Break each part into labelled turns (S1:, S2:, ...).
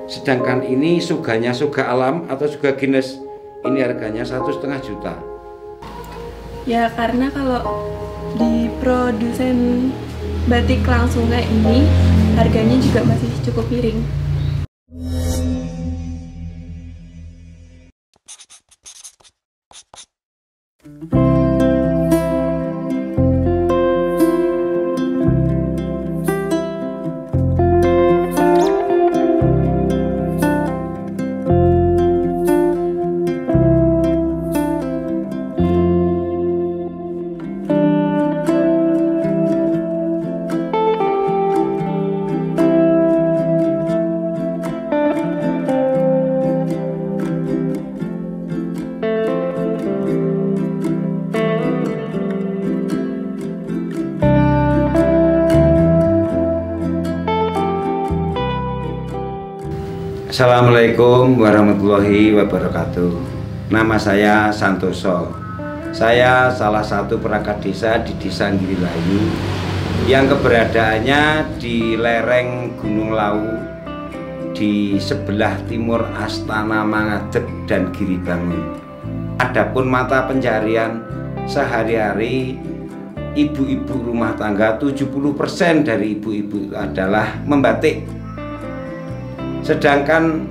S1: Sedangkan ini suganya suga alam atau suga Guinness, ini harganya 1,5 juta.
S2: Ya karena kalau di produsen batik langsung kayak ini harganya juga masih cukup miring.
S1: Assalamualaikum warahmatullahi wabarakatuh. Nama saya Santoso. Saya salah satu perangkat desa di Desa Girilayu yang keberadaannya di lereng Gunung Lawu di sebelah timur Astana Mangadeg dan Giribangun. Adapun mata pencarian sehari-hari ibu-ibu rumah tangga, 70% dari ibu-ibu adalah membatik. Sedangkan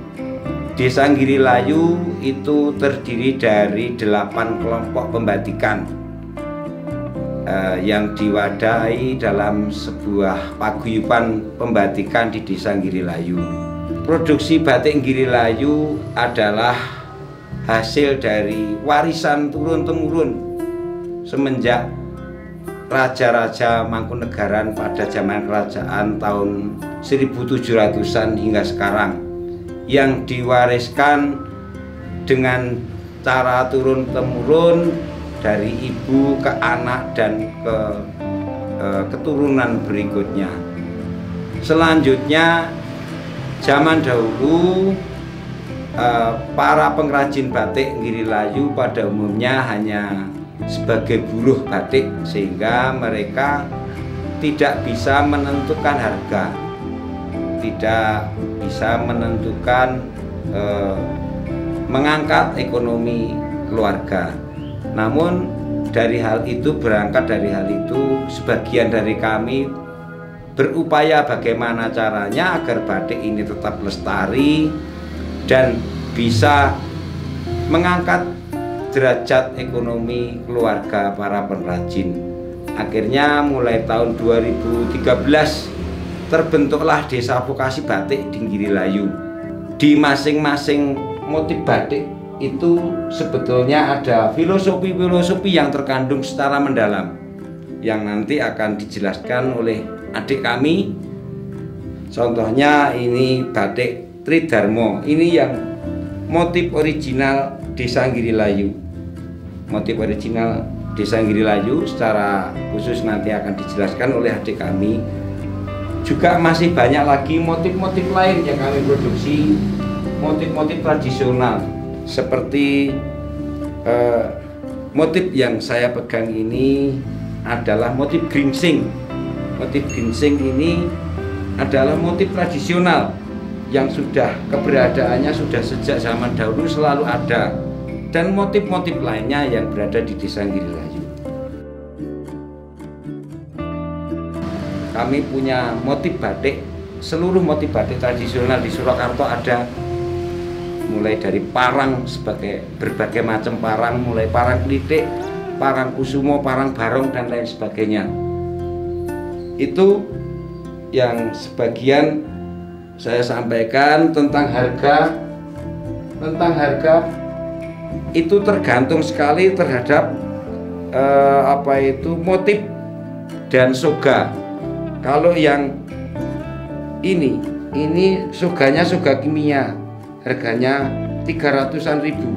S1: Desa Girilayu itu terdiri dari 8 kelompok pembatikan yang diwadahi dalam sebuah paguyuban pembatikan di Desa Girilayu. Produksi batik Girilayu adalah hasil dari warisan turun-temurun semenjak raja-raja Mangkunegaran pada zaman kerajaan tahun 1700-an hingga sekarang, yang diwariskan dengan cara turun-temurun dari ibu ke anak dan ke keturunan berikutnya. Selanjutnya, zaman dahulu para pengrajin batik Girilayu pada umumnya hanya sebagai buruh batik, sehingga mereka tidak bisa menentukan harga, tidak bisa menentukan mengangkat ekonomi keluarga. Namun berangkat dari hal itu, sebagian dari kami berupaya bagaimana caranya agar batik ini tetap lestari dan bisa mengangkat derajat ekonomi keluarga para pengrajin. Akhirnya mulai tahun 2013 terbentuklah Desa Vokasi Batik di Girilayu. Di masing-masing motif batik itu sebetulnya ada filosofi-filosofi yang terkandung secara mendalam, yang nanti akan dijelaskan oleh adik kami. Contohnya ini batik Tridharma, ini yang motif original Desa Girilayu. Motif original Desa Girilayu secara khusus nanti akan dijelaskan oleh adik kami. Juga masih banyak lagi motif-motif lain yang kami produksi, motif-motif tradisional seperti motif yang saya pegang ini adalah motif gringsing. Motif gringsing ini adalah motif tradisional yang sudah keberadaannya sudah sejak zaman dahulu selalu ada, dan motif-motif lainnya yang berada di Desa Girilayu. Kami punya motif batik, seluruh motif batik tradisional di Surakarta ada, mulai dari parang sebagai berbagai macam parang, mulai parang klitik, parang kusumo, parang barong dan lain sebagainya. Itu yang sebagian saya sampaikan. Tentang harga itu tergantung sekali terhadap motif dan soga. Kalau yang ini suganya suga kimia, harganya 300-an ribu,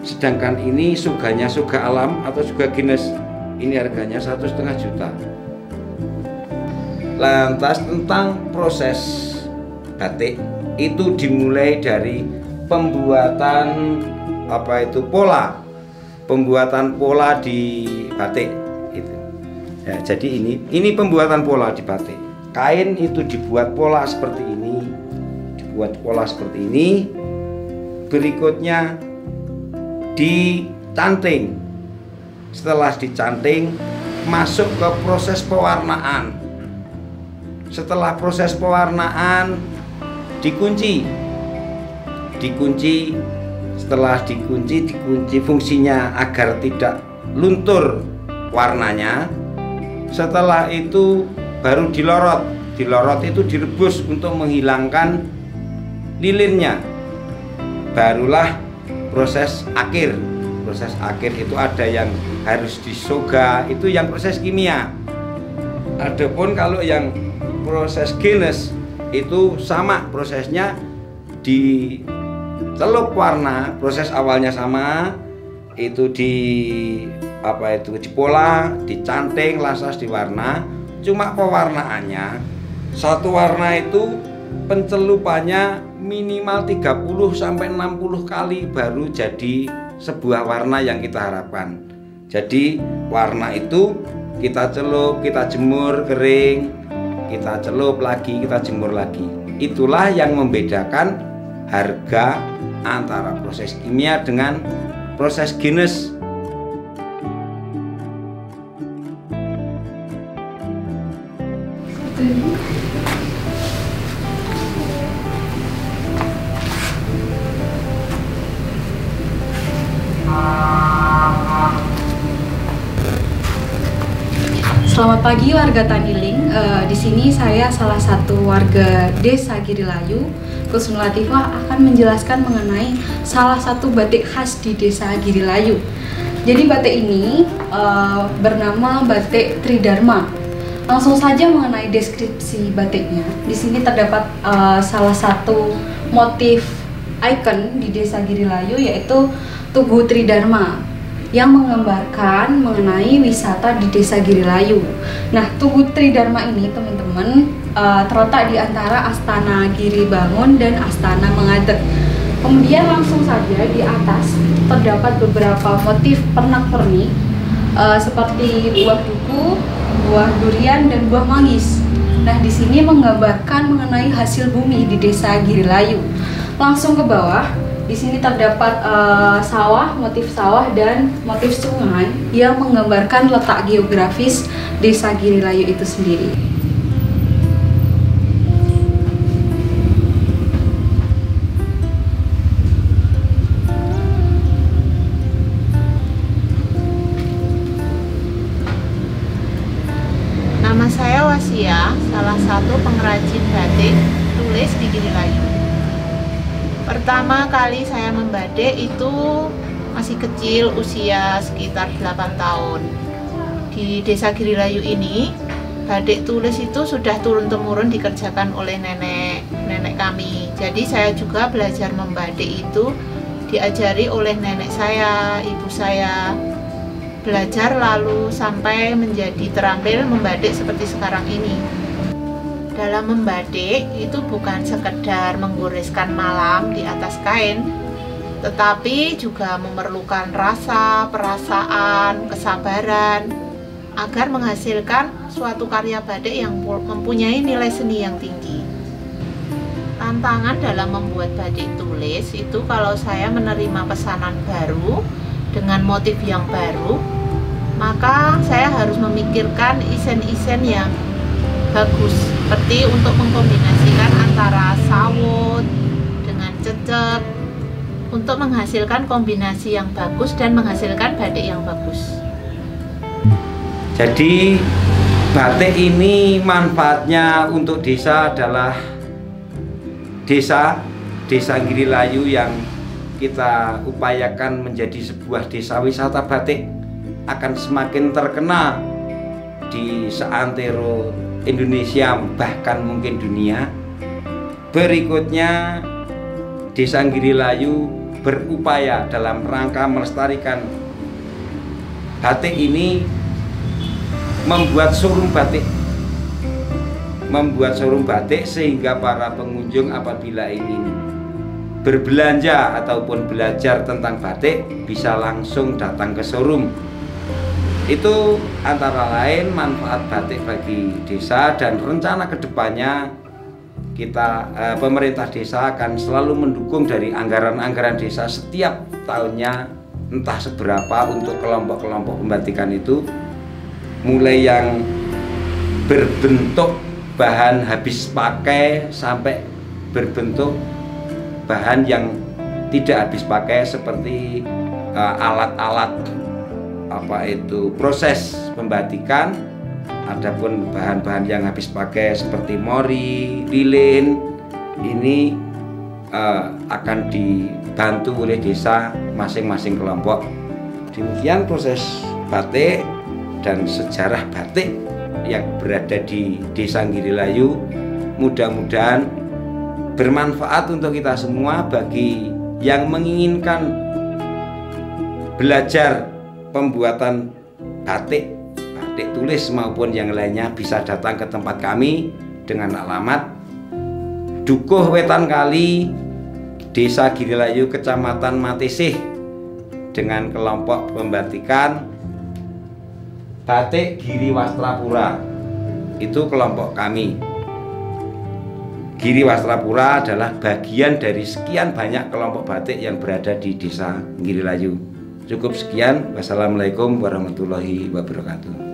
S1: sedangkan ini suganya suga alam atau suga Guinness, ini harganya 1,5 juta. Lantas tentang proses batik itu dimulai dari pembuatan pola di batik itu. Ya, jadi ini pembuatan pola di batik. Kain itu dibuat pola seperti ini, berikutnya dicanting. Setelah dicanting, masuk ke proses pewarnaan. Setelah proses pewarnaan, dikunci. Setelah dikunci fungsinya agar tidak luntur warnanya. Setelah itu baru dilorot itu direbus untuk menghilangkan lilinnya. Barulah proses akhir itu ada yang harus disoga, itu yang proses kimia. Adapun kalau yang proses Guinness itu sama prosesnya, dicelup warna, proses awalnya sama, itu dipola, dicanting, lasas diwarna. Cuma pewarnaannya, satu warna itu pencelupannya minimal 30-60 kali baru jadi sebuah warna yang kita harapkan. Jadi warna itu kita celup, kita jemur kering, kita celup lagi, kita jemur lagi. Itulah yang membedakan harga antara proses kimia dengan proses Guinness.
S3: Selamat pagi warga Taniling. Di sini saya salah satu warga Desa Girilayu, Kusnul Latifah, akan menjelaskan mengenai salah satu batik khas di Desa Girilayu. Jadi batik ini bernama batik Tridharma. Langsung saja mengenai deskripsi batiknya. Di sini terdapat salah satu motif ikon di Desa Girilayu, yaitu Tugu Tridharma, yang menggambarkan mengenai wisata di Desa Girilayu. Nah, Tugu Tridharma ini teman-teman terletak di antara Astana Giribangun dan Astana Mengadek. Kemudian langsung saja di atas terdapat beberapa motif pernak-pernik seperti buah duku, buah durian, dan buah manggis. Nah, di sini menggambarkan mengenai hasil bumi di Desa Girilayu. Langsung ke bawah, di sini terdapat sawah, motif sawah dan motif sungai yang menggambarkan letak geografis Desa Girilayu itu sendiri.
S4: Nama saya Wasia, salah satu pengrajin batik tulis di Girilayu. Pertama kali saya membatik itu masih kecil, usia sekitar 8 tahun. Di Desa Girilayu ini, batik tulis itu sudah turun-temurun dikerjakan oleh nenek kami. Jadi saya juga belajar membatik itu diajari oleh nenek saya, ibu saya. Belajar lalu sampai menjadi terampil membatik seperti sekarang ini. Dalam membatik itu bukan sekedar menggoreskan malam di atas kain, tetapi juga memerlukan rasa, perasaan, kesabaran agar menghasilkan suatu karya batik yang mempunyai nilai seni yang tinggi. Tantangan dalam membuat batik tulis itu kalau saya menerima pesanan baru dengan motif yang baru, maka saya harus memikirkan isen-isen yang bagus, seperti untuk mengkombinasikan antara sawut dengan cecek untuk menghasilkan kombinasi yang bagus dan menghasilkan batik yang bagus.
S1: Jadi batik ini manfaatnya untuk desa adalah Desa Girilayu yang kita upayakan menjadi sebuah desa wisata batik akan semakin terkenal di seantero Indonesia bahkan mungkin dunia. Berikutnya Desa Girilayu berupaya dalam rangka melestarikan batik ini, membuat showroom batik sehingga para pengunjung apabila ingin berbelanja ataupun belajar tentang batik bisa langsung datang ke showroom. Itu antara lain manfaat batik bagi desa, dan rencana kedepannya kita pemerintah desa akan selalu mendukung dari anggaran-anggaran desa setiap tahunnya, entah seberapa untuk kelompok-kelompok pembatikan itu, mulai yang berbentuk bahan habis pakai sampai berbentuk bahan yang tidak habis pakai seperti alat-alat proses pembatikan. Adapun bahan-bahan yang habis pakai seperti mori, lilin, ini akan dibantu oleh desa masing-masing kelompok. Demikian proses batik dan sejarah batik yang berada di Desa Girilayu. Mudah-mudahan bermanfaat untuk kita semua. Bagi yang menginginkan belajar pembuatan batik tulis maupun yang lainnya, bisa datang ke tempat kami dengan alamat Dukuh Wetan Kali, Desa Girilayu, Kecamatan Matisih, dengan kelompok pembatikan batik Giri Wastrapura. Itu kelompok kami. Giri Wastrapura adalah bagian dari sekian banyak kelompok batik yang berada di Desa Girilayu. Cukup sekian. Wassalamualaikum warahmatullahi wabarakatuh.